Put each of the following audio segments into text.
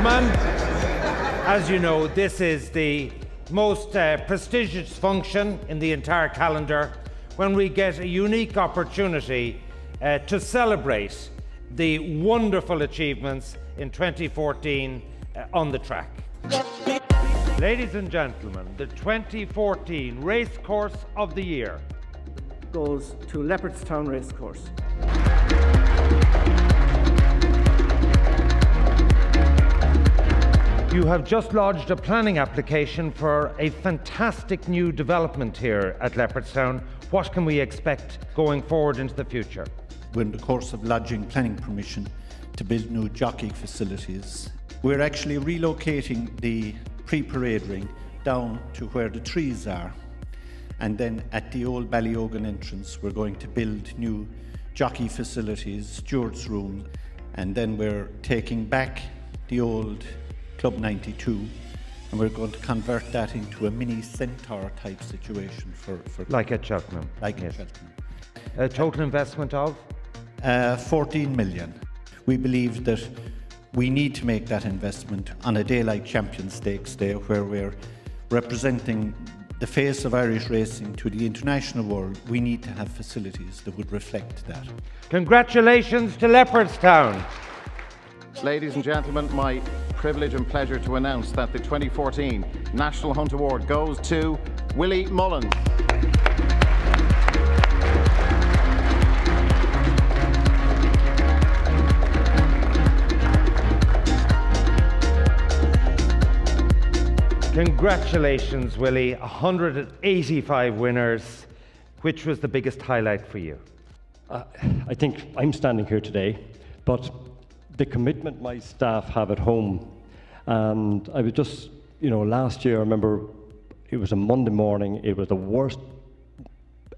gentlemen, as you know, this is the most prestigious function in the entire calendar, when we get a unique opportunity to celebrate the wonderful achievements in 2014 on the track. Ladies and gentlemen, the 2014 Racecourse of the Year goes to Leopardstown Racecourse. You have just lodged a planning application for a fantastic new development here at Leopardstown. What can we expect going forward into the future? We're in the course of lodging planning permission to build new jockey facilities. We're actually relocating the pre-parade ring down to where the trees are. And then at the old Ballyogan entrance, we're going to build new jockey facilities, stewards' rooms, and then we're taking back the old Club 92, and we're going to convert that into a mini Centaur type situation for like at Cheltenham. Like at Cheltenham. A total investment of? 14 million. We believe that we need to make that investment on a day like Champions Stakes Day, where we're representing the face of Irish racing to the international world. We need to have facilities that would reflect that. Congratulations to Leopardstown. Ladies and gentlemen, my privilege and pleasure to announce that the 2014 National Hunt Award goes to Willie Mullins. Congratulations, Willie. 185 winners. Which was the biggest highlight for you? I think I'm standing here today, but the commitment my staff have at home. And I was just, last year, I remember it was a Monday morning, it was the worst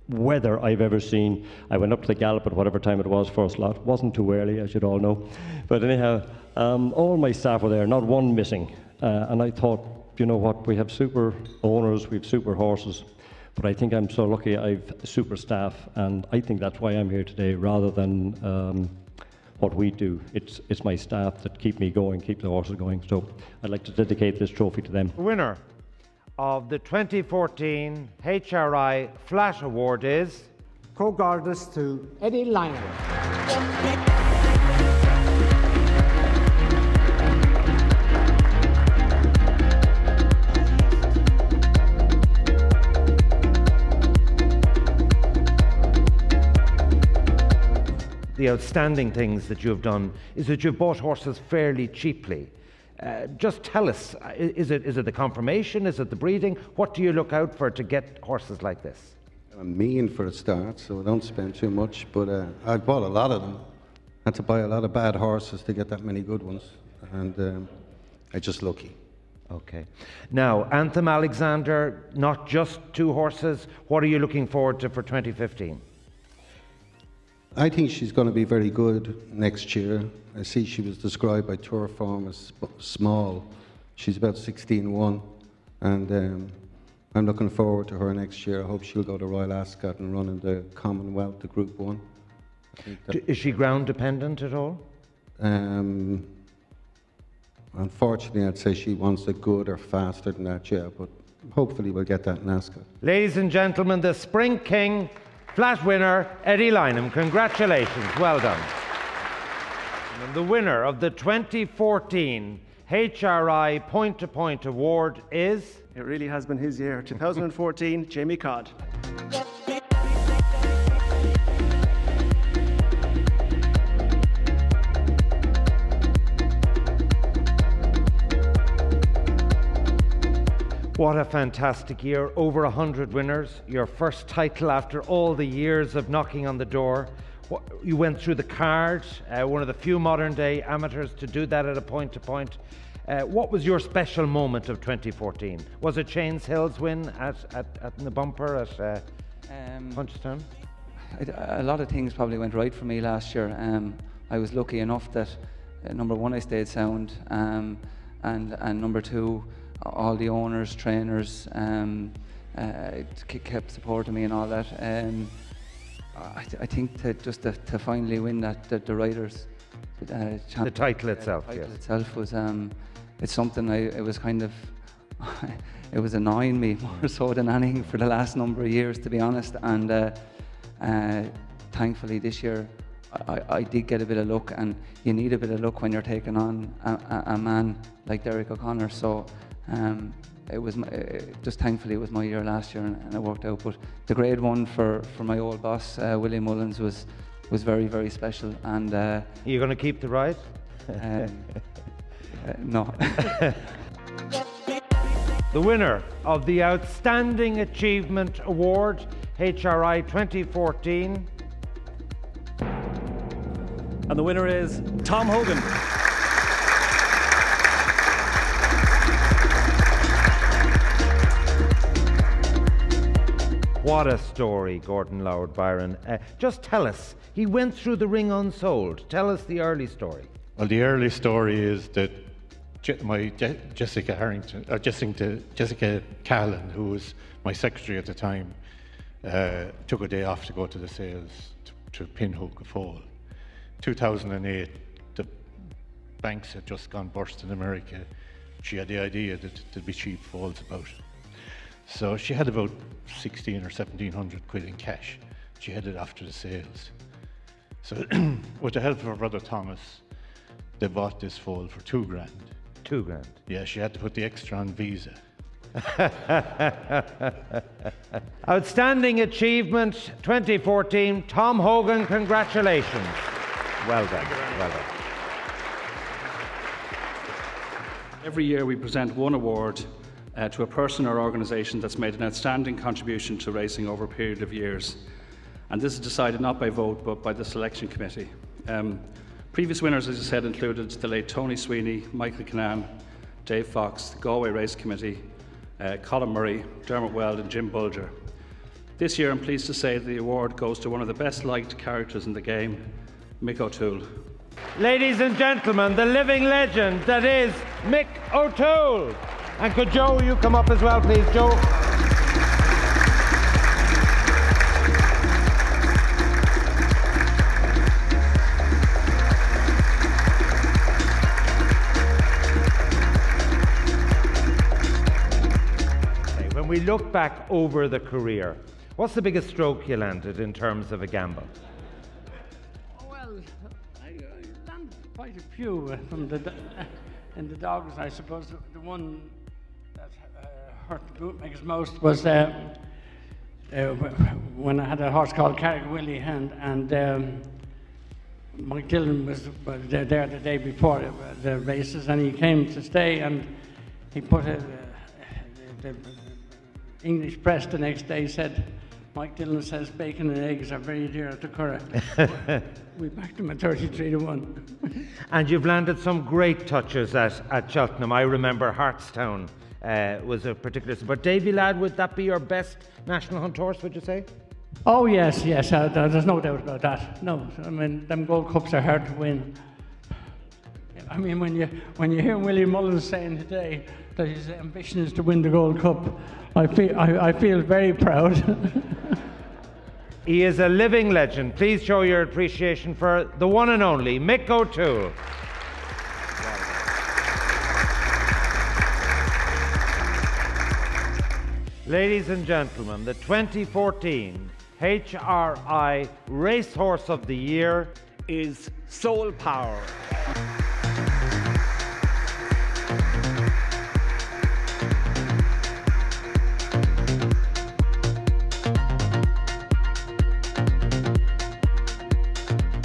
weather I've ever seen. I went up to the Gallop at whatever time it was, first lot. Wasn't too early, as you'd all know. But anyhow, all my staff were there, not one missing. And I thought, you know what, we have super owners, we have super horses, but I think I'm so lucky I've super staff, and I think that's why I'm here today, rather than what we do. It's my staff that keep me going, keep the horses going. So I'd like to dedicate this trophy to them. The winner of the 2014 HRI Flash Award is Co-Gardus to Eddie Lynham. The outstanding things that you've done is that you've bought horses fairly cheaply. Just tell us, is it the conformation, is it the breeding? What do you look out for to get horses like this? I'm mean for a start, so I don't spend too much, but I bought a lot of them. I had to buy a lot of bad horses to get that many good ones, and I'm just lucky. Okay. Now, Anthem Alexander, not just 2 horses. What are you looking forward to for 2015? I think she's going to be very good next year. I see she was described by Tourform as small. She's about 16-1, and I'm looking forward to her next year. I hope she'll go to Royal Ascot and run in the Commonwealth, the Group 1. Is she ground dependent at all? Unfortunately, I'd say she wants it good or faster than that, yeah, but hopefully we'll get that in Ascot. Ladies and gentlemen, the Spring King Flash winner, Eddie Lynham. Congratulations, well done. And the winner of the 2014 HRI Point-to-Point Award is? It really has been his year. 2014, Jamie Codd. What a fantastic year, over 100 winners, your first title after all the years of knocking on the door. You went through the card, one of the few modern day amateurs to do that at a point-to-point. What was your special moment of 2014? Was it Shane's Hill's win at the bumper at Punchestown? A lot of things probably went right for me last year. I was lucky enough that number one, I stayed sound, and number two, all the owners, trainers kept supporting me and all that. I think to finally win that, the riders The title itself, the title yes. itself was, it's something it was kind of, it was annoying me more so than anything for the last number of years, to be honest. And thankfully this year, I did get a bit of luck, and you need a bit of luck when you're taking on a man like Derek O'Connor. So it was just thankfully it was my year last year, and it worked out. But the grade 1 for my old boss Willie Mullins was very, very special. And Are you going to keep the ride? no. The winner of the Outstanding Achievement Award, HRI 2014. And the winner is Tom Hogan. What a story, Gordon Loward Byron. Just tell us, he went through the ring unsold. Tell us the early story. Well, the early story is that Jessica Callan, who was my secretary at the time, took a day off to go to the sales to Pinhook a Foal. 2008, the banks had just gone burst in America. She had the idea that there'd be cheap foals about. So she had about 16 or 1700 quid in cash. She headed after the sales. So with the help of her brother Thomas, they bought this foal for £2,000. £2,000. Yeah, she had to put the extra on Visa. Outstanding Achievement 2014, Tom Hogan, congratulations. Well done, well done. Every year we present one award to a person or organisation that's made an outstanding contribution to racing over a period of years. And this is decided not by vote, but by the selection committee. Previous winners, as I said, included the late Tony Sweeney, Michael Kinnan, Dave Fox, the Galway Race Committee, Colin Murray, Dermot Weld and Jim Bulger. This year I'm pleased to say the award goes to one of the best liked characters in the game, Mick O'Toole. Ladies and gentlemen, the living legend that is Mick O'Toole. And could Joe, you come up as well, please, Joe? When we look back over the career, what's the biggest stroke you landed in terms of a gamble? Well, I landed quite a few from in the dogs. I suppose the one that hurt the bootmakers most was when I had a horse called Carrick Willie, and Mike Dillon was there the day before the races, and he came to stay, and he put the English press the next day said, Mike Dillon says bacon and eggs are very dear at the Curragh. We backed him at 33-1. And you've landed some great touches at Cheltenham. I remember Hartstown was a particular... But Davy Ladd, would that be your best national hunt horse, would you say? Oh yes, there's no doubt about that. No, I mean, them Gold Cups are hard to win. I mean, when you hear Willie Mullins saying today that his ambition is to win the Gold Cup, I feel very proud. He is a living legend. Please show your appreciation for the one and only Mick O'Toole. Ladies and gentlemen, the 2014 HRI Racehorse of the Year is Soul Power.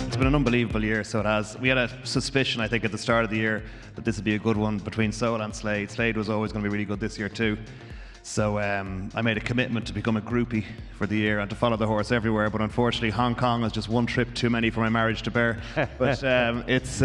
It's been an unbelievable year, so it has. We had a suspicion, I think, at the start of the year that this would be a good one between Soul and Slade. Slade was always going to be really good this year too. So I made a commitment to become a groupie for the year and to follow the horse everywhere, but unfortunately Hong Kong is just one trip too many for my marriage to bear. But it's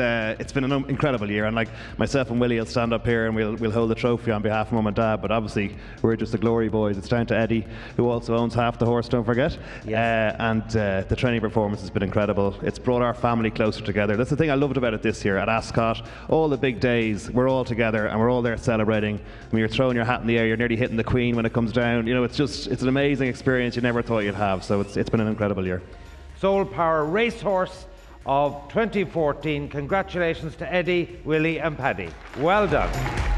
been an incredible year, and like myself and Willie will stand up here and we'll hold the trophy on behalf of Mum and Dad, but obviously we're just the glory boys. It's down to Eddie, who also owns half the horse, don't forget. Yes. And the training performance has been incredible. It's brought our family closer together. That's the thing I loved about it this year at Ascot. All the big days, we're all together and we're all there celebrating. When you're throwing your hat in the air, you're nearly hitting the Queen when it comes down. You know, it's an amazing experience you never thought you'd have. So it's been an incredible year. Soul Power Racehorse of 2014. Congratulations to Eddie, Willie and Paddy. Well done.